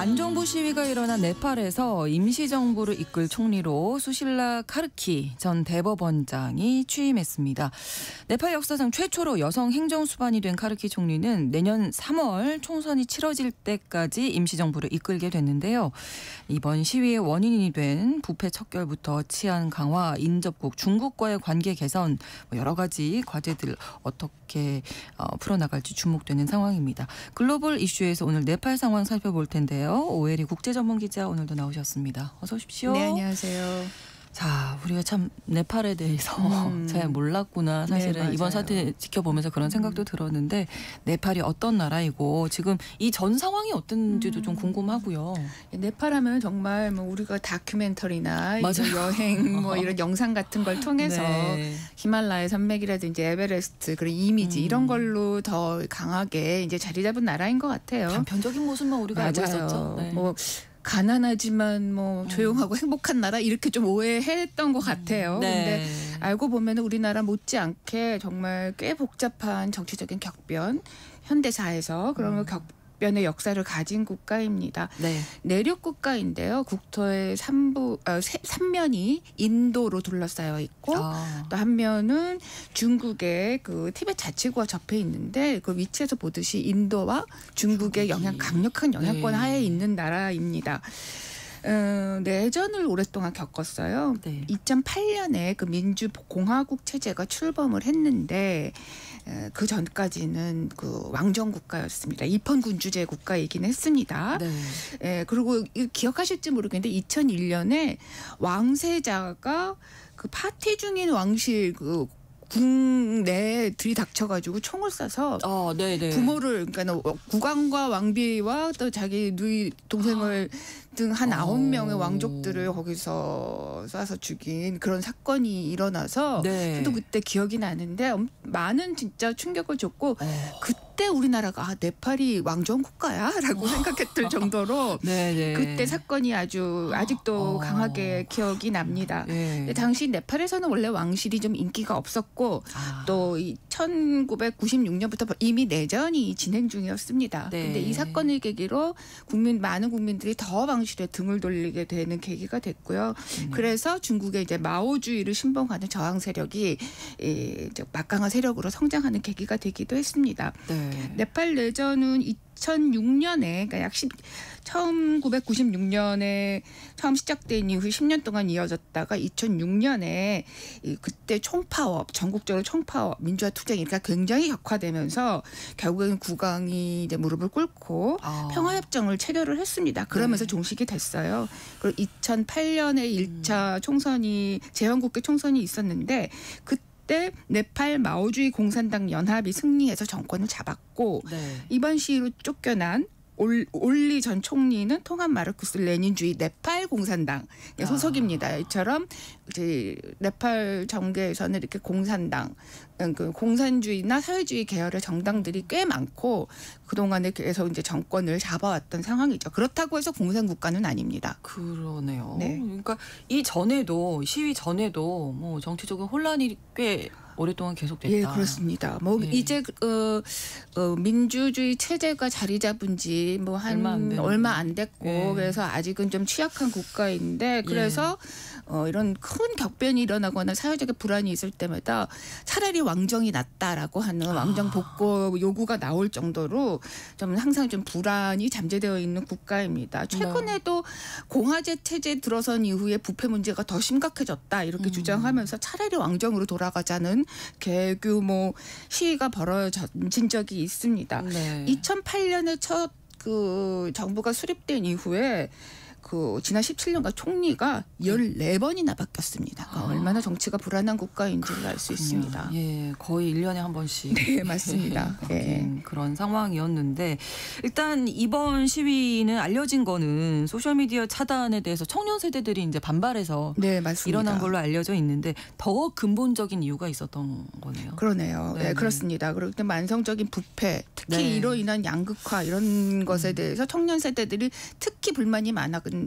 반정부 시위가 일어난 네팔에서 임시정부를 이끌 총리로 수실라 카르키 전 대법원장이 취임했습니다. 네팔 역사상 최초로 여성 행정수반이 된 카르키 총리는 내년 3월 총선이 치러질 때까지 임시정부를 이끌게 됐는데요. 이번 시위의 원인이 된 부패 척결부터 치안 강화, 인접국 중국과의 관계 개선 여러 가지 과제들 어떻게 풀어나갈지 주목되는 상황입니다. 글로벌 이슈에서 오늘 네팔 상황 살펴볼 텐데요. 오혜리 국제전문기자 오늘도 나오셨습니다. 어서 오십시오. 네, 안녕하세요. 자, 우리가 참 네팔에 대해서 잘 몰랐구나. 사실은 네, 이번 사태 지켜보면서 그런 생각도 들었는데 네팔이 어떤 나라이고 지금 이 전 상황이 어떤지도 좀 궁금하고요. 네팔하면 정말 뭐 우리가 다큐멘터리나 이런 여행 뭐 이런 영상 같은 걸 통해서 네. 히말라야 산맥이라든지 에베레스트 그런 이미지 이런 걸로 더 강하게 이제 자리 잡은 나라인 것 같아요. 단편적인 모습만 우리가 알고 맞아요. 있었죠. 네. 뭐 가난하지만 뭐 조용하고 행복한 나라 이렇게 좀 오해했던 것 같아요. 네. 근데 알고 보면 우리나라 못지않게 정말 꽤 복잡한 정치적인 격변, 현대사에서 그런 격변의 역사를 가진 국가입니다. 네. 내륙 국가인데요. 국토의 3면이 인도로 둘러싸여 있고 또 한 면은 중국의 그 티베트 자치구와 접해 있는데 그 위치에서 보듯이 인도와 중국의 강력한 영향권 하에 있는 나라입니다. 내전을 오랫동안 겪었어요. 네. 2008년에 그 민주공화국 체제가 출범을 했는데 그 전까지는 그 왕정 국가였습니다. 입헌군주제 국가이긴 했습니다. 네. 그리고 기억하실지 모르겠는데 2001년에 왕세자가 그 파티 중인 왕실 그 궁내에 들이닥쳐가지고 총을 쏴서 네네. 부모를 그러니까 국왕과 왕비와 또 자기 누이 동생을 등 한 9명의 왕족들을 거기서 쏴서 죽인 그런 사건이 일어나서 네. 저도 그때 기억이 나는데 많은 진짜 충격을 줬고 그때 우리나라가 네팔이 왕정 국가야라고 생각했을 정도로 네네. 그때 사건이 아직도 강하게 기억이 납니다. 네. 당시 네팔에서는 원래 왕실이 좀 인기가 없었고 또 1996년부터 이미 내전이 진행 중이었습니다. 네. 근데 이 사건을 계기로 많은 국민들이 더 왕실에 등을 돌리게 되는 계기가 됐고요. 그래서 중국의 이제 마오주의를 신봉하는 저항 세력이 막강한 세력으로 성장하는 계기가 되기도 했습니다. 네. 네팔 내전은 2006년에 그러니까 1996년에 처음 시작된 이후 10년 동안 이어졌다가 2006년에 그때 전국적으로 총파업, 민주화 투쟁이 굉장히 격화되면서 결국에는 국왕이 이제 무릎을 꿇고 평화협정을 체결을 했습니다. 그러면서 종식이 됐어요. 그리고 2008년에 1차 총선이 재헌국회 총선이 있었는데 그때 네팔 마오주의 공산당 연합이 승리해서 정권을 잡았고 이번 시위로 쫓겨난 올리 전 총리는 통합 마르크스 레닌주의 네팔 공산당 소속입니다. 이처럼 이제 네팔 정계에서는 이렇게 공산당, 그 공산주의나 사회주의 계열의 정당들이 꽤 많고 그동안에 계속 이제 정권을 잡아왔던 상황이죠. 그렇다고 해서 공산 국가는 아닙니다. 그러네요. 네. 그러니까 시위 전에도 뭐 정치적인 혼란이 꽤 오랫동안 계속됐다. 예, 그렇습니다. 이제 민주주의 체제가 자리 잡은 지 뭐 얼마 안 됐고 그래서 아직은 좀 취약한 국가인데 그래서 이런 큰 격변이 일어나거나 사회적인 불안이 있을 때마다 차라리 왕정이 낫다라고 하는 왕정 복구 요구가 나올 정도로 좀 항상 좀 불안이 잠재되어 있는 국가입니다. 최근에도 공화제 체제 들어선 이후에 부패 문제가 더 심각해졌다 이렇게 주장하면서 차라리 왕정으로 돌아가자는 대규모 시위가 벌어진 적이 있습니다. 2008년에 첫 그 정부가 수립된 이후에 지난 17년간 총리가 14번이나 바뀌었습니다. 그러니까 얼마나 정치가 불안한 국가인지를 알 수 있습니다. 예, 거의 1년에 한 번씩. 네, 맞습니다. 그런 상황이었는데 일단 이번 시위는 알려진 거는 소셜미디어 차단에 대해서 청년 세대들이 이제 반발해서 일어난 걸로 알려져 있는데 더 근본적인 이유가 있었던 거네요. 그러네요. 네, 그렇습니다. 그리고 만성적인 부패, 특히 이로 인한 양극화 이런 것에 대해서 청년 세대들이 특히 불만이 많았는데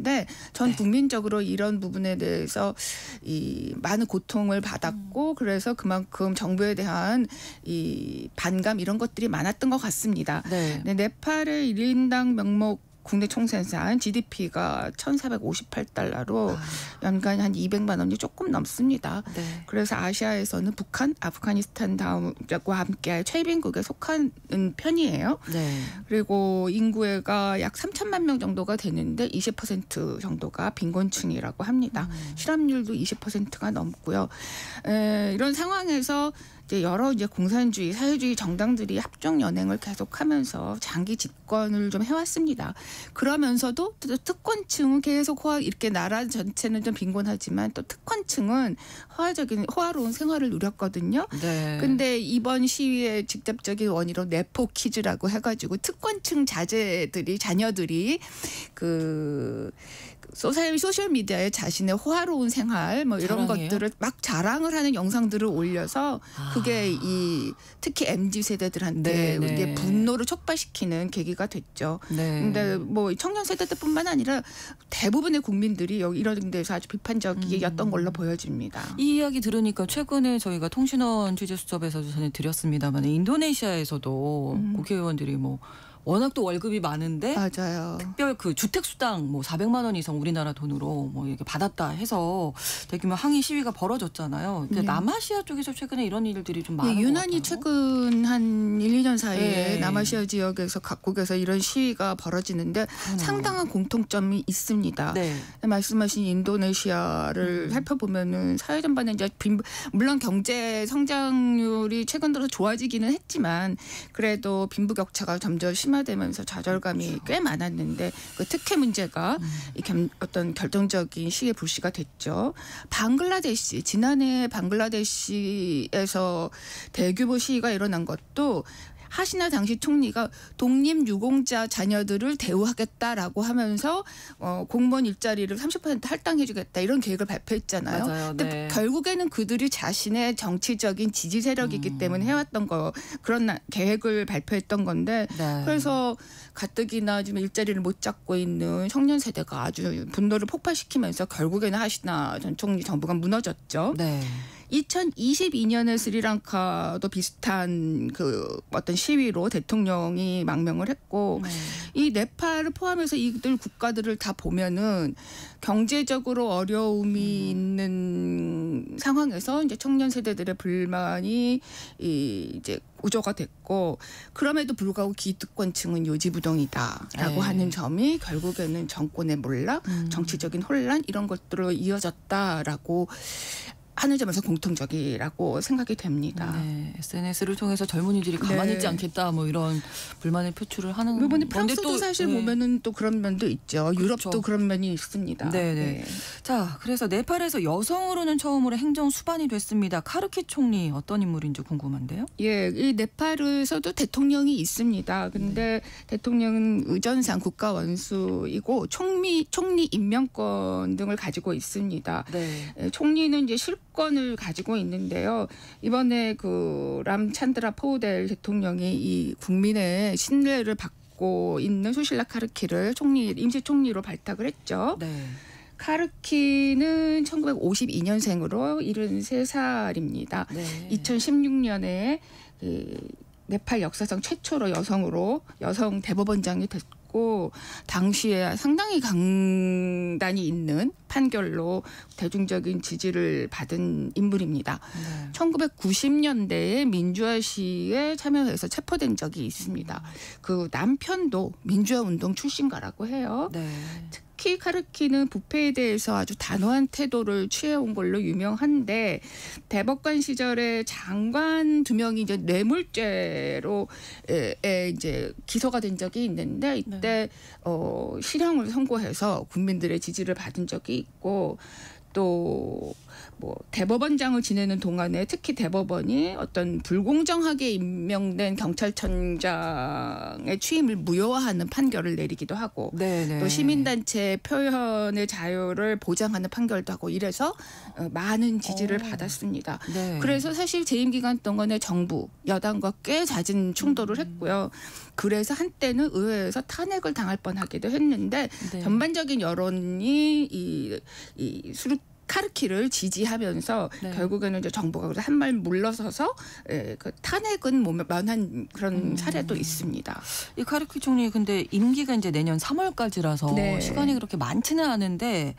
전 국민적으로 이런 부분에 대해서 많은 고통을 받았고 그래서 그만큼 정부에 대한 반감 이런 것들이 많았던 것 같습니다. 네팔의 1인당 명목 국내 총생산 GDP가 1,458달러로 연간 한 200만 원이 조금 넘습니다. 네. 그래서 아시아에서는 북한, 아프가니스탄 다음과 함께 최빈국에 속하는 편이에요. 네. 그리고 인구가 약 3천만 명 정도가 되는데 20% 정도가 빈곤층이라고 합니다. 실업률도 20%가 넘고요. 이런 상황에서 이제 여러 이제 공산주의, 사회주의 정당들이 합종 연행을 계속하면서 장기 집권을 좀 해왔습니다. 그러면서도 또 특권층은 계속 이렇게 나라 전체는 좀 빈곤하지만 또 특권층은 호화로운 생활을 누렸거든요. 네. 근데 이번 시위의 직접적인 원인으로 네포 키즈라고 해가지고 특권층 자녀들이 그 소셜 미디어에 자신의 호화로운 생활 뭐 이런 자랑해요? 것들을 막 자랑을 하는 영상들을 올려서 그게 특히 MZ 세대들한테 네, 이제 네. 분노를 촉발시키는 계기가 됐죠. 네. 근데 뭐 청년 세대들뿐만 아니라 대부분의 국민들이 이런 데서 아주 비판적이었던 걸로 보여집니다. 이 이야기 들으니까 최근에 저희가 통신원 취재 수첩에서도 전해드렸습니다만 인도네시아에서도 국회의원들이 뭐 워낙 또 월급이 많은데 맞아요. 특별 그 주택 수당 뭐 400만 원 이상 우리나라 돈으로 뭐 이렇게 받았다 해서 대규모 항의 시위가 벌어졌잖아요. 그러니까 남아시아 쪽에서 최근에 이런 일들이 좀 많은 것 유난히 같아요. 최근 한 1, 2년 사이에 네. 남아시아 지역에서 각국에서 이런 시위가 벌어지는데 상당한 공통점이 있습니다. 네. 말씀하신 인도네시아를 살펴보면은 사회 전반에 이제 물론 경제 성장률이 최근 들어서 좋아지기는 했지만 그래도 빈부격차가 점점 심화되면서 좌절감이 꽤 많았는데 그 특혜 문제가 어떤 결정적인 시기에 불씨가 됐죠. 방글라데시 지난해 방글라데시에서 대규모 시위가 일어난 것도 하시나 당시 총리가 독립유공자 자녀들을 대우하겠다라고 하면서 공무원 일자리를 30% 할당해주겠다 이런 계획을 발표했잖아요. 맞아요. 근데 네. 결국에는 그들이 자신의 정치적인 지지 세력이기 때문에 해왔던 그런 계획을 발표했던 건데 네. 그래서 가뜩이나 지금 일자리를 못 잡고 있는 청년 세대가 아주 분노를 폭발시키면서 결국에는 하시나 전 총리 정부가 무너졌죠. 네. 2022년에 스리랑카도 비슷한 그 어떤 시위로 대통령이 망명을 했고 이 네팔을 포함해서 이들 국가들을 다 보면은 경제적으로 어려움이 있는 상황에서 이제 청년 세대들의 불만이 이제 우조가 됐고 그럼에도 불구하고 기득권층은 요지부동이다라고 네. 하는 점이 결국에는 정권의 몰락, 정치적인 혼란 이런 것들로 이어졌다라고 하는 점에서 공통적이라고 생각이 됩니다. 네, SNS를 통해서 젊은이들이 가만히 네. 있지 않겠다 뭐 이런 불만의 표출을 하는 이번에 건데 프랑스도 또 사실 네. 보면은 또 그런 면도 있죠. 유럽도 그렇죠. 그런 면이 있습니다. 네네. 자, 그래서 네팔에서 여성으로는 처음으로 행정 수반이 됐습니다. 카르키 총리 어떤 인물인지 궁금한데요. 예, 이 네팔에서도 대통령이 있습니다. 근데 대통령은 의전상 국가 원수이고 총리 임명권 등을 가지고 있습니다. 네. 예, 총리는 이제 실권을 가지고 있는데요. 이번에 그 람찬드라 포우델 대통령이 이 국민의 신뢰를 받고 있는 수실라 카르키를 임시 총리로 발탁을 했죠. 네. 카르키는 1952년생으로 73살입니다. 네. 2016년에 네팔 역사상 최초로 여성 대법원장이 됐고 당시에 상당히 강단이 있는 판결로 대중적인 지지를 받은 인물입니다. 네. 1990년대에 민주화 시위에 참여해서 체포된 적이 있습니다. 그 남편도 민주화 운동 출신가라고 해요. 네. 특히 카르키는 부패에 대해서 아주 단호한 태도를 취해온 걸로 유명한데 대법관 시절에 장관 2명이 이제 뇌물죄로 이제 기소가 된 적이 있는데 이때 실형을 선고해서 국민들의 지지를 받은 적이 있고 또 뭐 대법원장을 지내는 동안에 특히 대법원이 어떤 불공정하게 임명된 경찰청장의 취임을 무효화하는 판결을 내리기도 하고 네네. 또 시민단체 표현의 자유를 보장하는 판결도 하고 이래서 많은 지지를 받았습니다. 네. 그래서 사실 재임 기간 동안에 정부 여당과 꽤 잦은 충돌을 했고요. 그래서 한때는 의회에서 탄핵을 당할 뻔하기도 했는데 네. 전반적인 여론이 이 카르키를 지지하면서 네. 결국에는 이제 정부가 한 발 물러서서 그 탄핵은 면한 그런 사례도 있습니다. 이 카르키 총리 근데 임기가 이제 내년 3월까지라서 네. 시간이 그렇게 많지는 않은데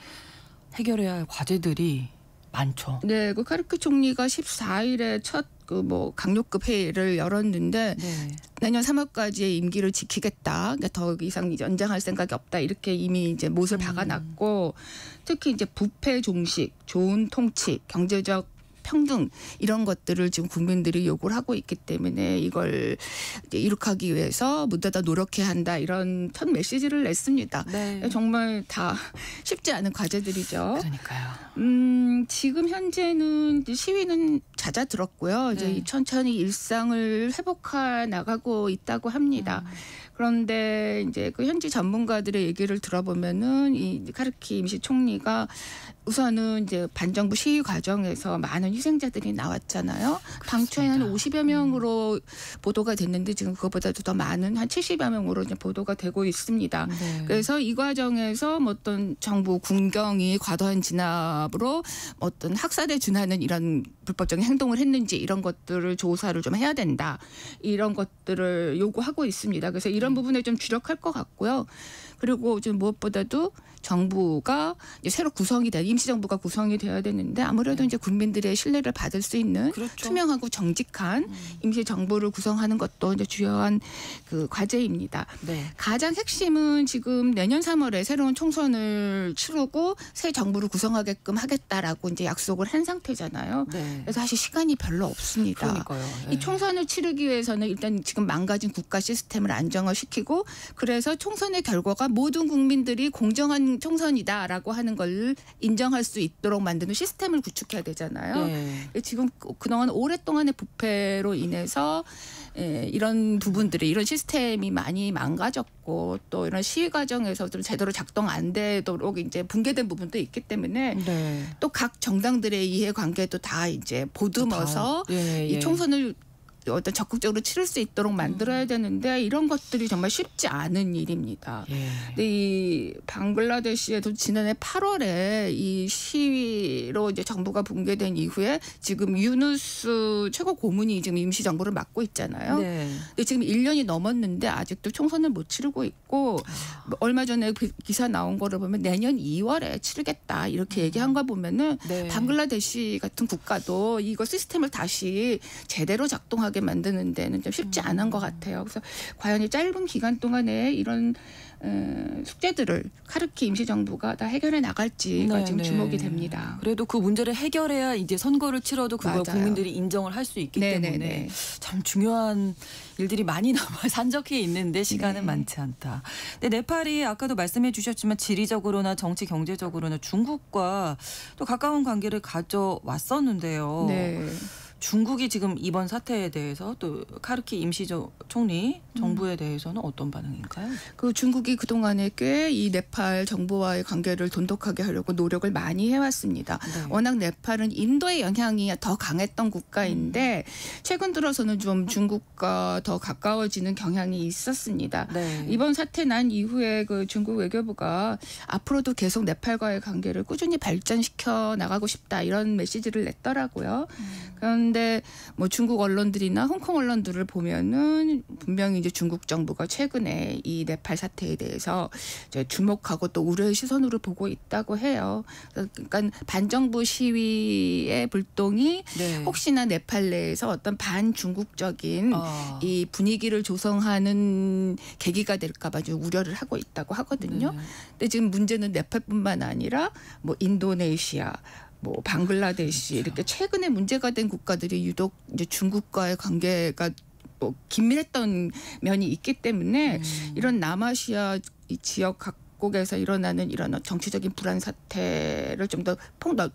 해결해야 할 과제들이 많죠. 네, 그 카르키 총리가 14일에 첫 그 뭐 강력급 회의를 열었는데 네. 내년 3월까지의 임기를 지키겠다. 그러니까 더 이상 연장할 생각이 없다. 이렇게 이미 이제 못을 박아놨고 특히 이제 부패 종식, 좋은 통치, 경제적 평등 이런 것들을 지금 국민들이 요구를 하고 있기 때문에 이걸 이제 이룩하기 위해서 무엇보다 노력해야 한다 이런 첫 메시지를 냈습니다. 네. 정말 다 쉽지 않은 과제들이죠. 그러니까요. 지금 현재는 이제 시위는 잦아들었고요. 이제 네. 천천히 일상을 회복해 나가고 있다고 합니다. 그런데 이제 그 현지 전문가들의 얘기를 들어보면은 이 카르키 임시 총리가 우선은 이제 반정부 시위 과정에서 많은 희생자들이 나왔잖아요. 당초에 한 50여 명으로 보도가 됐는데 지금 그것보다도 더 많은 한 70여 명으로 이제 보도가 되고 있습니다. 네. 그래서 이 과정에서 뭐 어떤 정부 군경이 과도한 진압으로 어떤 학살에 준하는 이런 불법적인 행동을 했는지 이런 것들을 조사를 좀 해야 된다. 이런 것들을 요구하고 있습니다. 그래서 이런 부분에 좀 주력할 것 같고요. 그리고 좀 무엇보다도 정부가 이제 새로 구성이 돼 임시정부가 구성이 돼야 되는데 아무래도 이제 국민들의 신뢰를 받을 수 있는 그렇죠. 투명하고 정직한 임시정부를 구성하는 것도 이제 주요한 그 과제입니다. 네. 가장 핵심은 지금 내년 3월에 새로운 총선을 치르고 새 정부를 구성하게끔 하겠다라고 이제 약속을 한 상태잖아요. 네. 그래서 사실 시간이 별로 없습니다. 그러니까요. 네. 이 총선을 치르기 위해서는 일단 지금 망가진 국가 시스템을 안정화시키고 그래서 총선의 결과가 모든 국민들이 공정한 총선이다라고 하는 걸 인정할 수 있도록 만드는 시스템을 구축해야 되잖아요. 네. 지금 그동안 오랫동안의 부패로 인해서 이런 부분들이 이런 시스템이 많이 망가졌고 또 이런 시위 과정에서도 제대로 작동 안 되도록 이제 붕괴된 부분도 있기 때문에 네. 또 각 정당들의 이해관계도 다 이제 보듬어서 예, 예. 이 총선을 어떤 적극적으로 치를 수 있도록 만들어야 되는데 이런 것들이 정말 쉽지 않은 일입니다. 예. 근데 이 방글라데시에도 지난해 8월에 이 시위로 이제 정부가 붕괴된 이후에 지금 유누스 최고 고문이 지금 임시 정부를 맡고 있잖아요. 네. 근데 지금 1년이 넘었는데 아직도 총선을 못 치르고 있고 얼마 전에 그 기사 나온 거를 보면 내년 2월에 치르겠다 이렇게 얘기한 거 보면은 네. 방글라데시 같은 국가도 이거 시스템을 다시 제대로 작동하게 만드는 데는 좀 쉽지 않은 것 같아요. 그래서 과연 이 짧은 기간 동안에 이런 숙제들을 카르키 임시정부가 다 해결해 나갈지가 네, 지금 네. 주목이 됩니다. 그래도 그 문제를 해결해야 이제 선거를 치러도 그걸 맞아요. 국민들이 인정을 할 수 있기 네, 때문에 네, 네. 참 중요한 일들이 많이 남아 산적해 있는데 시간은 네. 많지 않다. 근데 네팔이 아까도 말씀해 주셨지만 지리적으로나 정치 경제적으로나 중국과 또 가까운 관계를 가져왔었는데요. 네. 중국이 지금 이번 사태에 대해서 또 카르키 임시 총리 정부에 대해서는 어떤 반응인가요? 그 중국이 그동안에 꽤 이 네팔 정부와의 관계를 돈독하게 하려고 노력을 많이 해왔습니다. 네. 워낙 네팔은 인도의 영향이 더 강했던 국가인데 최근 들어서는 좀 중국과 더 가까워지는 경향이 있었습니다. 네. 이번 사태 난 이후에 그 중국 외교부가 앞으로도 계속 네팔과의 관계를 꾸준히 발전시켜 나가고 싶다 이런 메시지를 냈더라고요. 그런데 뭐 중국 언론들이나 홍콩 언론들을 보면은 분명히 이제 중국 정부가 최근에 이 네팔 사태에 대해서 이제 주목하고 또 우려의 시선으로 보고 있다고 해요. 그러니까 반정부 시위의 불똥이 네. 혹시나 네팔 내에서 어떤 반중국적인 이 분위기를 조성하는 계기가 될까 봐 좀 우려를 하고 있다고 하거든요. 네. 근데 지금 문제는 네팔뿐만 아니라 뭐 인도네시아 뭐 방글라데시 이렇게 최근에 문제가 된 국가들이 유독 이제 중국과의 관계가 뭐 긴밀했던 면이 있기 때문에 이런 남아시아 이 지역 각국에서 일어나는 이런 정치적인 불안 사태를 좀 더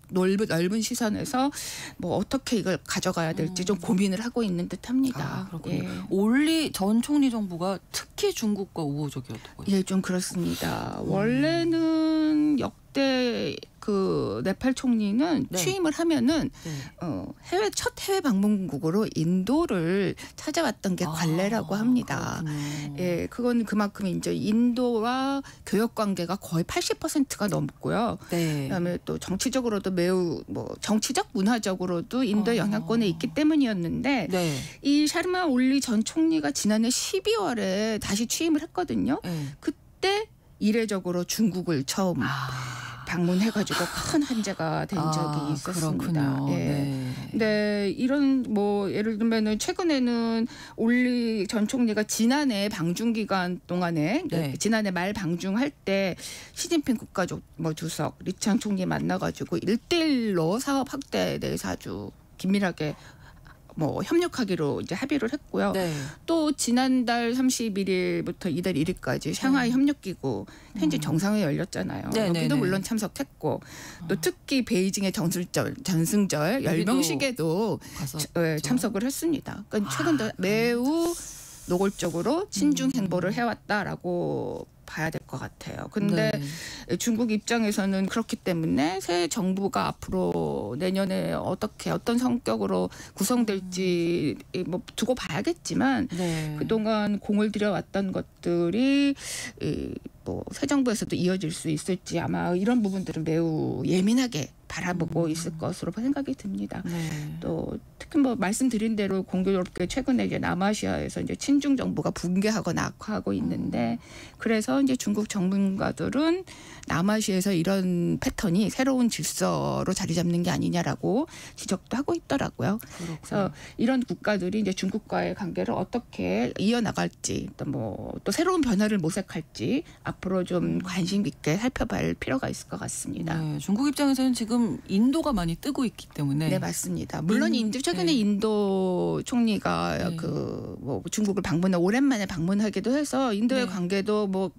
넓은 시선에서 뭐 어떻게 이걸 가져가야 될지 좀 고민을 하고 있는 듯합니다. 그렇군요. 예. 올리 전 총리 정부가 특히 중국과 우호적이었다고요. 예, 좀 그렇습니다. 원래는 그때 그 네팔 총리는 네. 취임을 하면은 네. 첫 해외 방문국으로 인도를 찾아왔던 게 관례라고 합니다. 그렇군요. 예, 그건 그만큼 이제 인도와 교역 관계가 거의 80%가 넘고요. 네. 그다음에 또 정치적으로도 매우 뭐 정치적 문화적으로도 인도의 영향권에 있기 때문이었는데 네. 이 샤르마 올리 전 총리가 지난해 12월에 다시 취임을 했거든요. 네. 그때 이례적으로 중국을 처음 방문해가지고 큰 한재가 된 적이 있었습니다. 그렇군요. 예. 네. 네, 이런 뭐 예를 들면은 최근에는 올리 전 총리가 지난해 방중 기간 동안에 네. 지난해 말 방중할 때 시진핑 국가주석 주석 리창 총리 만나가지고 1대1로 사업 확대에 대해서 아주 긴밀하게 뭐 협력하기로 이제 합의를 했고요. 네. 또 지난달 31일부터 이달 1일까지 샹하이 협력기구 현지 정상회 열렸잖아요. 네, 여기도 네, 네. 물론 참석했고 또 특히 베이징의 전승절 열병식에도 참석을 했습니다. 그러니까 최근 들어 매우 노골적으로 친중 행보를 해왔다라고 봐야 될 것 같아요. 근데 중국 입장에서는 그렇기 때문에 새 정부가 앞으로 내년에 어떤 성격으로 구성될지 뭐 두고 봐야겠지만 네. 그동안 공을 들여왔던 것들이 뭐 새 정부에서도 이어질 수 있을지 아마 이런 부분들은 매우 예민하게 바라보고 있을 것으로 생각이 듭니다. 네. 또 특히 뭐 말씀드린 대로 공교롭게 최근에 이제 남아시아에서 이제 친중 정부가 붕괴하거나 악화하고 있는데 그래서 이제 중국 전문가들은 남아시아에서 이런 패턴이 새로운 질서로 자리 잡는 게 아니냐라고 지적도 하고 있더라고요. 그렇군요. 그래서 이런 국가들이 이제 중국과의 관계를 어떻게 이어나갈지 또 새로운 변화를 모색할지 앞으로 좀 관심 있게 살펴볼 필요가 있을 것 같습니다. 네. 중국 입장에서는 지금 인도가 많이 뜨고 있기 때문에 네, 맞습니다. 물론 최근에 인도 총리가 네. 뭐 중국을 오랜만에 방문하기도 해서 인도의 네. 관계도 뭐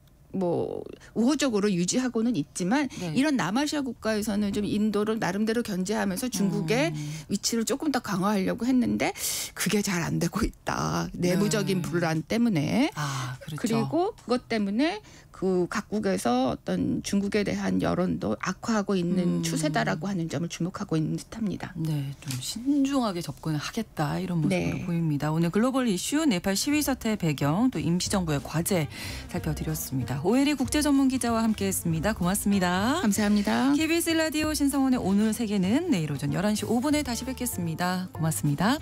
우호적으로 유지하고는 있지만 네. 이런 남아시아 국가에서는 좀 인도를 나름대로 견제하면서 중국의 위치를 조금 더 강화하려고 했는데 그게 잘 안 되고 있다. 내부적인 불안 때문에. 그렇죠. 그리고 그것 때문에 그 각국에서 어떤 중국에 대한 여론도 악화하고 있는 추세다라고 하는 점을 주목하고 있는 듯합니다. 네, 좀 신중하게 접근을 하겠다 이런 모습으로 네. 보입니다. 오늘 글로벌 이슈 네팔 시위 사태 배경 또 임시정부의 과제 살펴드렸습니다. 오혜리 국제전문기자와 함께했습니다. 고맙습니다. 감사합니다. KBS 라디오 신성원의 오늘 세계는 내일 오전 11시 5분에 다시 뵙겠습니다. 고맙습니다.